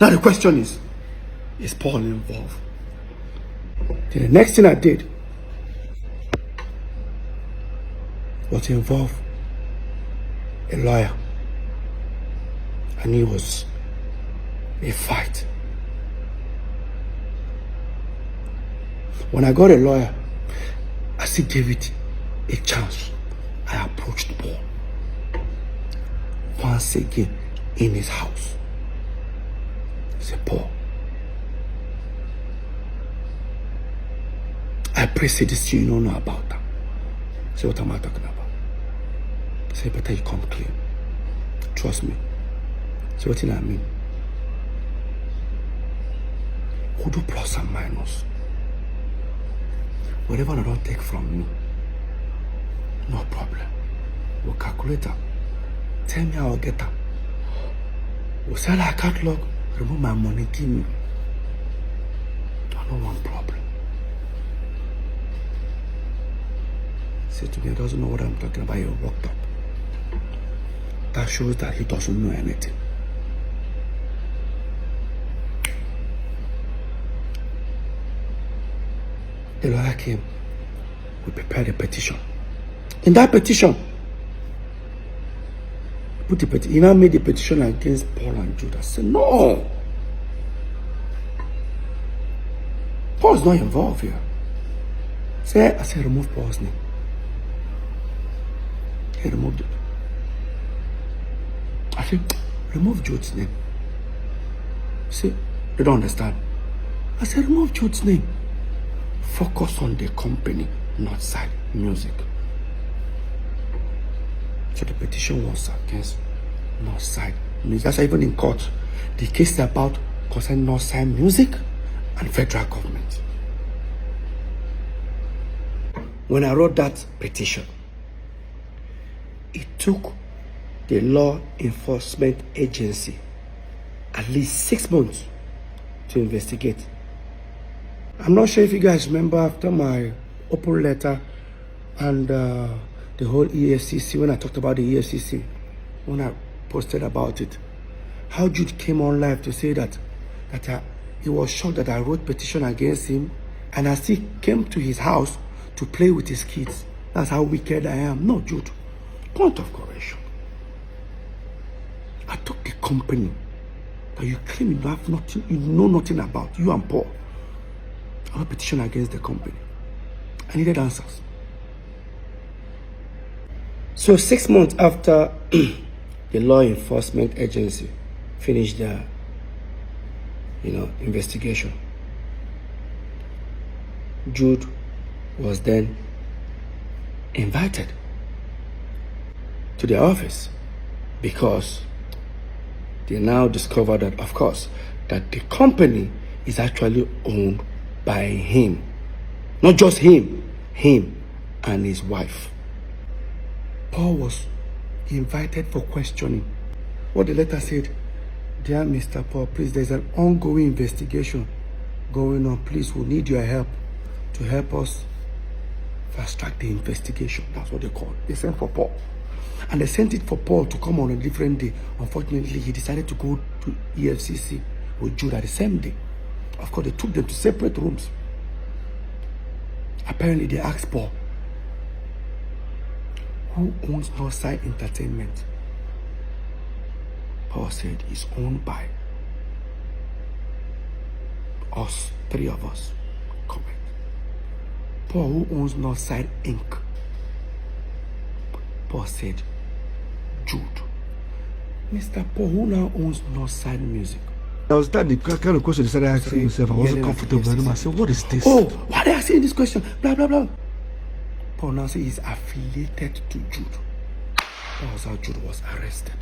Now the question is Paul involved? Then the next thing I did was to involve a lawyer. And it was a fight. When I got a lawyer, I still gave it a chance. I approached Paul once again in his house. I said, Paul, I pray say this you don't know about that. Say, what am I talking about? Say, better you come clean. Trust me. Say, what do I mean? Who do plus and minus? Whatever I don't take from me, no problem. We'll calculate that. Tell me how I'll get that. We'll sell our catalog, remove my money, give me. I don't want problem. Say to me, he doesn't know what I'm talking about, you're worked up. That shows that he doesn't know anything. The lawyer came, we prepared a petition. In that petition, he now made a petition against Paul and Jude. I said, no. Paul's not involved here. I said, remove Paul's name. He removed it. I said, remove Jude's name. See, they don't understand. I said, remove Jude's name. Focus on the company, not side music. So the petition was against Northside Music. That's even in court. The case is about concerning Northside Music and federal government. When I wrote that petition, it took the law enforcement agency at least 6 months to investigate. I'm not sure if you guys remember after my open letter and the whole EFCC, when I talked about the EFCC, when I posted about it, how Jude came on live to say that he was shocked that I wrote petition against him and I still came to his house to play with his kids. That's how wicked I am. No, Jude. Point of correction. I took the company that you claim you have nothing, you know nothing about, you and Paul. I wrote petition against the company. I needed answers. So 6 months after the law enforcement agency finished their, investigation, Jude was then invited to their office because they now discovered that, of course, that the company is actually owned by him. Not just him and his wife. Paul was invited for questioning. What the letter said, dear Mr. Paul, please, there's an ongoing investigation going on. Please, we need your help to help us fast track the investigation. That's what they called. They sent for Paul. And they sent it for Paul to come on a different day. Unfortunately, he decided to go to EFCC with Jude at the same day. Of course, they took them to separate rooms. Apparently, they asked Paul, who owns Northside Entertainment? Paul said it's owned by us, 3 of us. Correct. Paul, who owns Northside Inc.? Paul said, Jude. Mr. Paul, who now owns Northside Music? I was that the kind of question he started asking himself. I wasn't comfortable with him. I said, what is this? Oh, why are they asking this question? Blah, blah, blah. Paul now says he's affiliated to Jude. That was how Jude was arrested.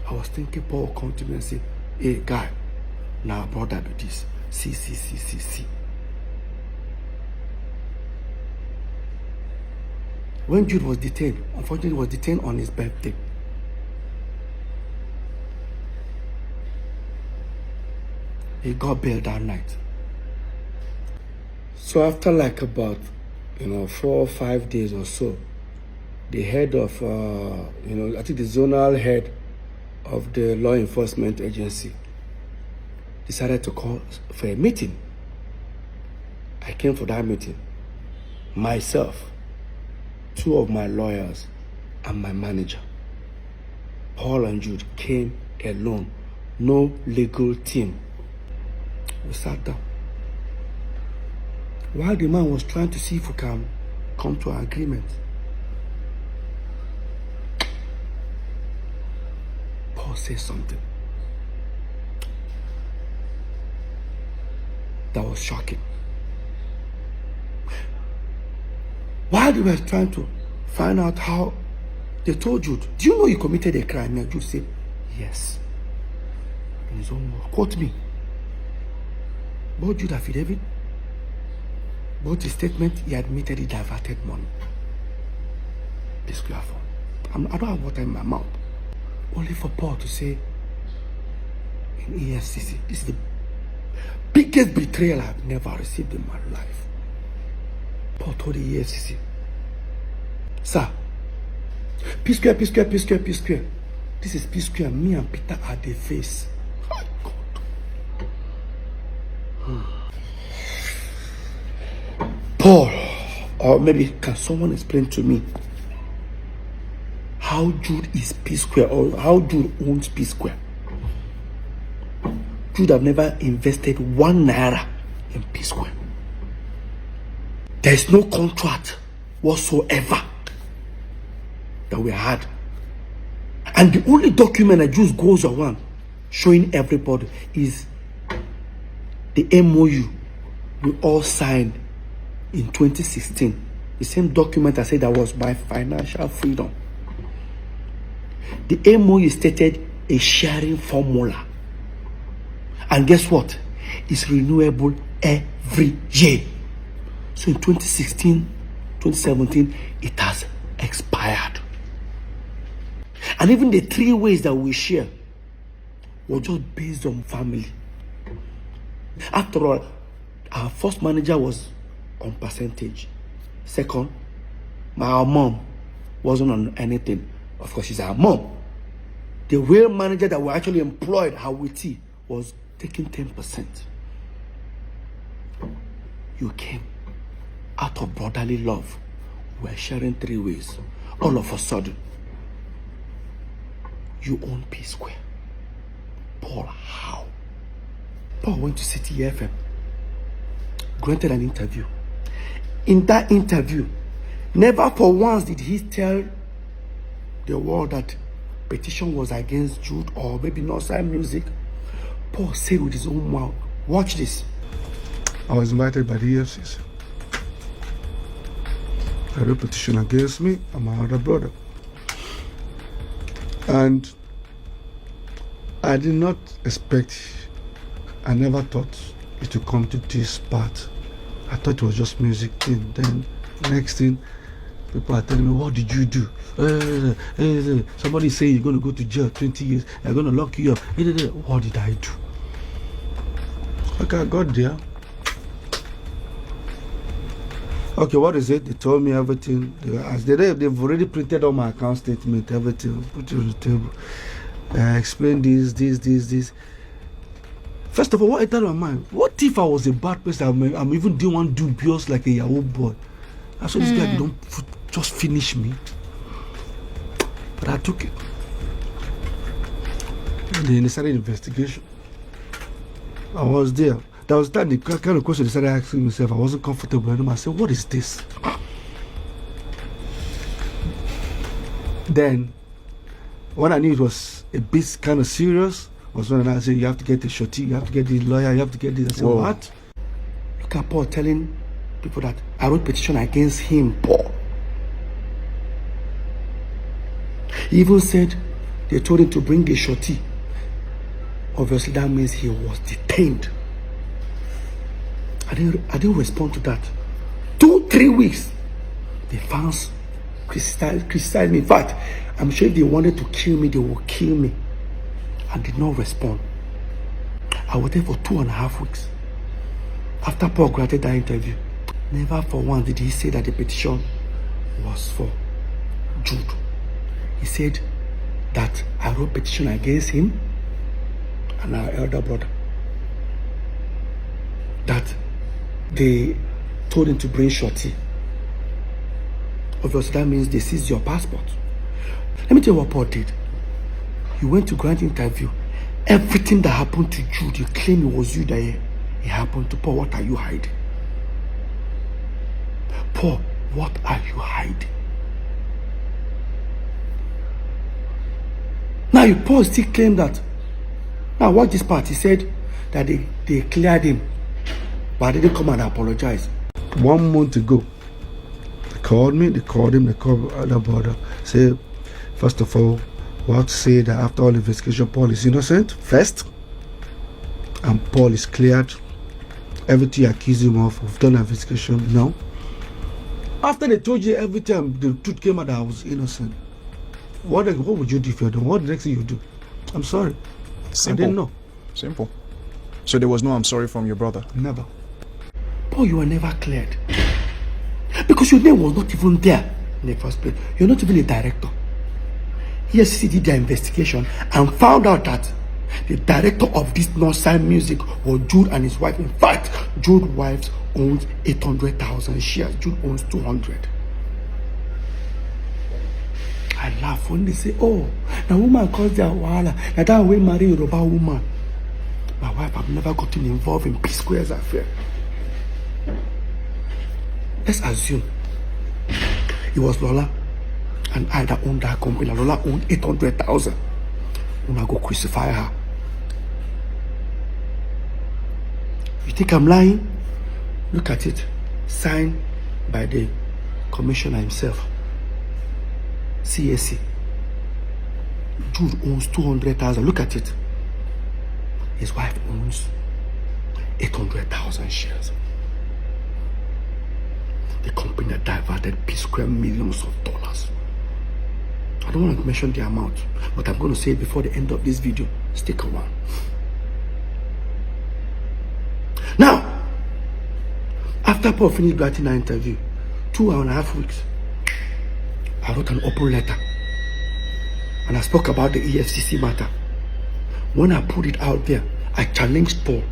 I was thinking Paul will come to me and say, hey, guy, now brother do this. See. When Jude was detained, unfortunately, he was detained on his birthday. He got bail that night. So after like about 4 or 5 days or so, the head of I think the zonal head of the law enforcement agency decided to call for a meeting. I came for that meeting. Myself, 2 of my lawyers, and my manager. Paul and Jude came alone. No legal team. We sat down. While the man was trying to see if we can come to an agreement, Paul said something that was shocking. While they were trying to find out how, they told Jude, "Do you know you committed a crime?" And Jude said, "Yes." In his own words, quote me. Both Jude affidavit, both his statement, he admitted he diverted money. Psquare phone. I don't have water in my mouth. Only for Paul to say in EFCC, this is the biggest betrayal I've never received in my life. Paul told the EFCC, "Sir, Psquare. This is Psquare. Me and Peter are the face." Oh, God. Paul, or maybe can someone explain to me how Jude is Psquare, or how Jude owns Psquare? Jude have never invested 1 naira in Psquare. There is no contract whatsoever that we had. And the only document that just goes around showing everybody is the MOU we all signed in 2016. The same document I said that was my financial freedom. The MOU stated a sharing formula. And guess what? It's renewable every year. So in 2016, 2017, it has expired. And even the 3 ways that we share were just based on family. After all, our first manager was on percentage. Second, our mom wasn't on anything. Of course, she's our mom. The real manager that we actually employed, Hawiti, was taking 10%. You came out of brotherly love. We're sharing 3 ways. All of a sudden, you own Psquare. Paul, how? Paul went to City FM, granted an interview. In that interview, never for once did he tell the world that petition was against Jude or maybe Northside Music. Paul said with his own mouth, watch this. I was invited by the EFCC. I wrote a petition against me and my other brother. And I did not expect, I never thought it would come to this part. I thought it was just music thing. Then next thing, people are telling me, "What did you do? Somebody say you're going to go to jail 20 years. They're going to lock you up." What did I do? Okay, I got there. Okay, what is it? They told me everything. They've already printed all my account statement, everything, put it on the table. Explain this. First of all, what entered my mind? What if I was a bad person? I'm even doing one dubious like a Yahoo boy. I saw this guy, don't just finish me. But I took it. And then they started investigation. I was there. That was that the kind of question I started asking myself. I wasn't comfortable anymore. I said, what is this? Then, when I knew it was a bit kind of serious, was when I said, you have to get a shorty, you have to get the lawyer, you have to get this. I said, whoa. What? Look at Paul telling people that I wrote petition against him, Paul. He even said they told him to bring a shorty. Obviously, that means he was detained. I didn't respond to that. 2-3 weeks, the fans criticized me. In fact, I'm sure if they wanted to kill me, they would kill me. I did not respond. I was there for 2.5 weeks. After Paul granted that interview, never for once did he say that the petition was for Jude. He said that I wrote petition against him and our elder brother. That they told him to bring shorty. Obviously, that means they seized your passport. Let me tell you what Paul did. He went to grant interview. Everything that happened to Jude, you claim it was you that it happened to. Paul, what are you hiding? Paul, what are you hiding? Now, Paul still claimed that. Now, watch this part. He said that they cleared him, but they didn't come and apologize. 1 month ago, they called him, they called the brother. Say, first of all, we have to say that after all investigation, Paul is innocent first, and Paul is cleared. Everything you accuse him of, we've done an investigation. No. After they told you everything, the truth came out that I was innocent. What would you do if you're done? What the next thing you do? I'm sorry. Simple. I didn't know. Simple. So there was no I'm sorry from your brother? Never. Paul, you were never cleared. Because your name was not even there in the first place. You're not even a director. EFCC did their investigation and found out that the director of this Northside Music was Jude and his wife. In fact, Jude's wife owns 800,000 shares. Jude owns 200. I laugh when they say, oh, the woman caused their wahala. Now that way marry a Yoruba woman. My wife have never gotten involved in Psquare's affair. Let's assume it was Lola and I that owned that company. Lola owned 800,000. When I go crucify her. You think I'm lying? Look at it. Signed by the commissioner himself. CAC. Jude owns 200,000. Look at it. His wife owns 800,000 shares. The company that diverted Psquare millions of dollars. I don't want to mention the amount, but I'm going to say it before the end of this video. Stick around. Now, after Paul finished granting our interview, 2.5 weeks, I wrote an open letter and I spoke about the EFCC matter. When I put it out there, I challenged Paul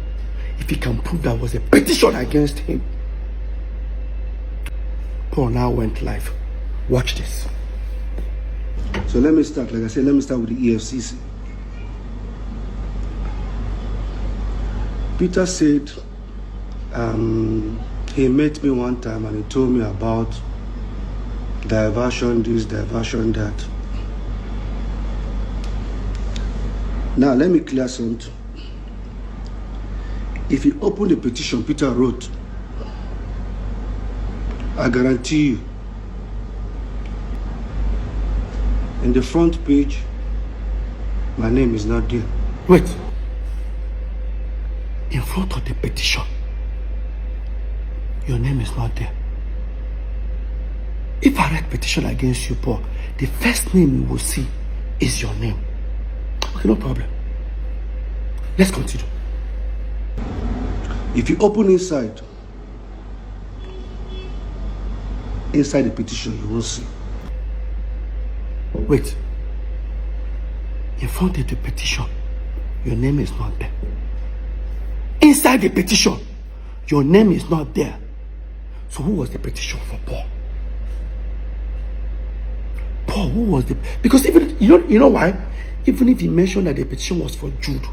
if he can prove there was a petition against him. Paul now went live. Watch this. So let me start, like I said, let me start with the EFCC. Peter said he met me one time and he told me about diversion this, diversion that. Now let me clear something. If you open the petition Peter wrote, I guarantee you, in the front page, my name is not there. Wait. In front of the petition, your name is not there. If I write petition against you, Paul, the first name you will see is your name. Okay, no problem. Let's continue. If you open inside the petition, you will see. Wait. In front of the petition, your name is not there. Inside the petition, your name is not there. So who was the petition for Paul? Paul, who was the... Because even, you know why? Even if he mentioned that the petition was for Jude,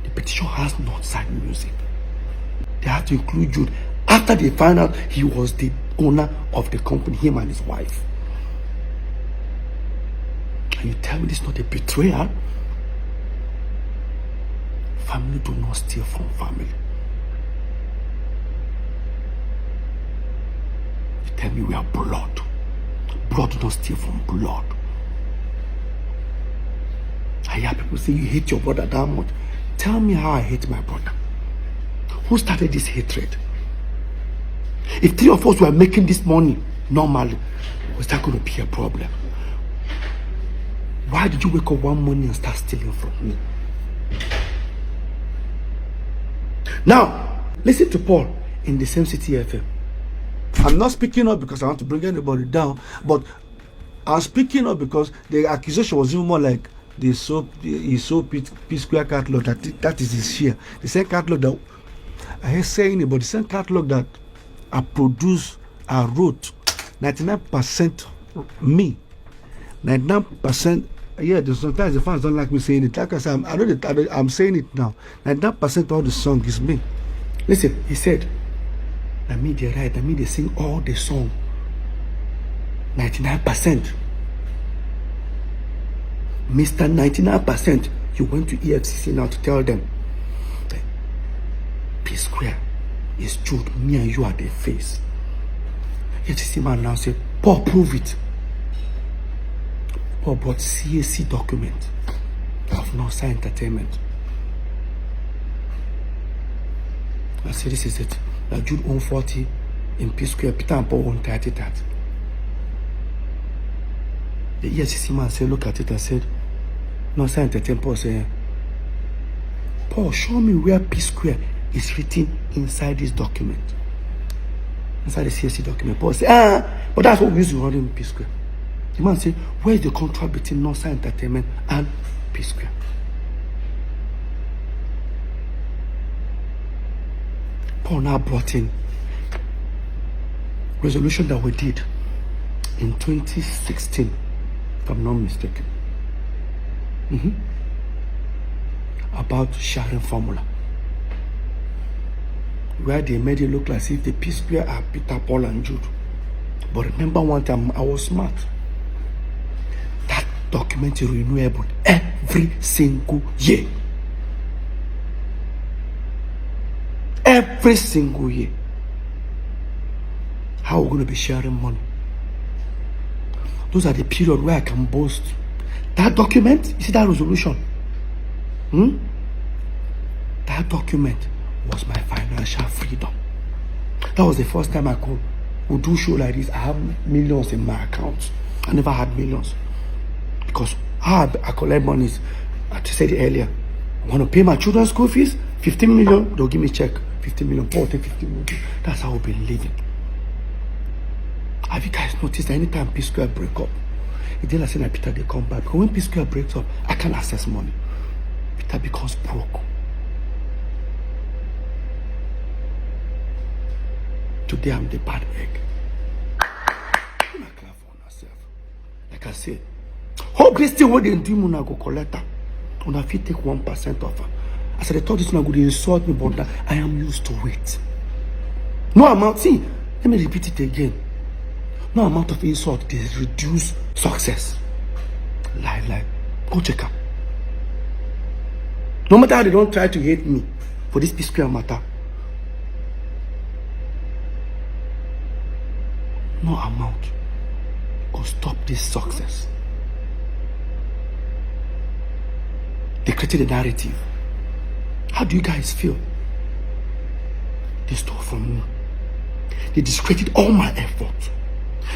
the petition has Northside Music. They have to include Jude after they find out he was the owner of the company, him and his wife. And you tell me this is not a betrayal? Family do not steal from family. You tell me we are blood. Blood do not steal from blood. I hear people say you hate your brother that much. Tell me how I hate my brother. Who started this hatred? If 3 of us were making this money normally, was that going to be a problem? Why did you wake up one morning and start stealing from me? Now, listen to Paul in the same City FM. I'm not speaking up because I want to bring anybody down, but I'm speaking up because the accusation was even more like he sold Psquare catalog. That is his share. The same catalog that I heard saying it, but the same catalog that I produced, I wrote, 99% me, 99%. Yeah, sometimes the fans don't like me saying it. Like I said, I'm saying it now. 99% of all the song is me. Listen, he said, "I me they write, I me they sing all the song. 99%. Mr. 99%, you went to EFCC now to tell them that Psquare is truth. Me and you are the face." EFCC man now said, "Paul, prove it." Paul brought CAC document of Northside Entertainment. I said, "This is it. Now Jude own 40 in Psquare, Peter and Paul own 30 that." The EFCC man said, look at it and said, Northside Entertainment. Paul said, "Paul, show me where Psquare is written inside this document." Inside the CAC document. Paul said, but that's what we used to run in Psquare. The man said, "Where is the contract between Northside Entertainment and Psquare?" Paul now brought in resolution that we did in 2016, if I'm not mistaken, about sharing formula, where they made it look like if the Psquare are Peter, Paul, and Jude. But remember one time, I was smart. That document is renewable every single year. Every single year. How we're going to be sharing money. Those are the period where I can boast. That document, you see that resolution? That document was my financial freedom. That was the first time I would do show like this. I have millions in my account. I never had millions. Because how I collect money is, I said it earlier, I want to pay my children's school fees, 15 million, they'll give me a check, 15 million, Paul, take 15 million. That's how we've been living. Have you guys noticed that anytime Psquare break up, it didn't say that Peter they come back. Because when Psquare breaks up, I can't access money. Peter becomes broke. Today I'm the bad egg. I'm not clear for myself. Like I said, hope this thing what they do, I go collect her. And if you take 1% of her. I said, I thought this one would insult me, but I am used to it. No amount, see, let me repeat it again. No amount of insult is reduce success. Lie. Go check up. No matter how they don't try to hate me for this Psquare matter, no amount could stop this success. They created a narrative. How do you guys feel? They stole from me. They discredited all my effort.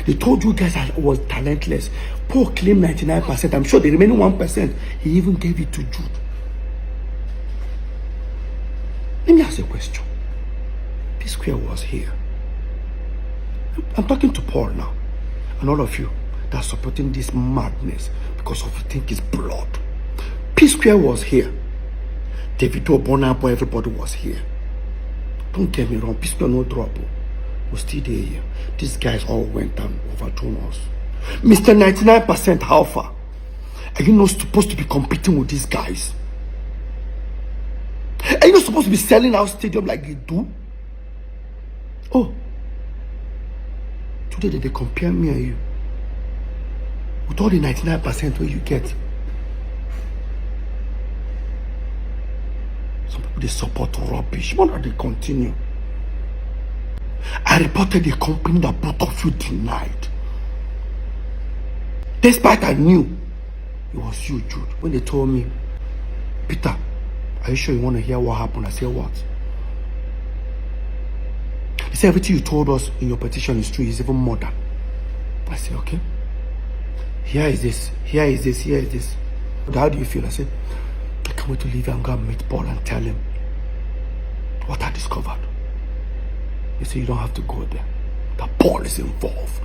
They told you guys I was talentless. Paul claimed 99%. I'm sure the remaining 1%, he even gave it to Jude. Let me ask a question. Psquare was here. I'm talking to Paul now. And all of you that are supporting this madness because of you think it's blood. Psquare was here. Davido, Bonabo, everybody was here. Don't get me wrong. Psquare no trouble. We're still there here. These guys all went and overthrown us. Mr. 99% how far? Are you not supposed to be competing with these guys? Are you not supposed to be selling out stadium like they do? Oh. Today they compare me and you. With all the 99% where you get. Some people they support rubbish. Why not they continue? I reported the company that both of you denied. Despite I knew it was you, Jude. When they told me, Peter, are you sure you want to hear what happened? I said, what? They said everything you told us in your petition is true, is even more than. I said, okay. Here is this. But how do you feel? I said, I can't wait to leave and go and meet Paul and tell him what I discovered. They said, you don't have to go there. That Paul is involved.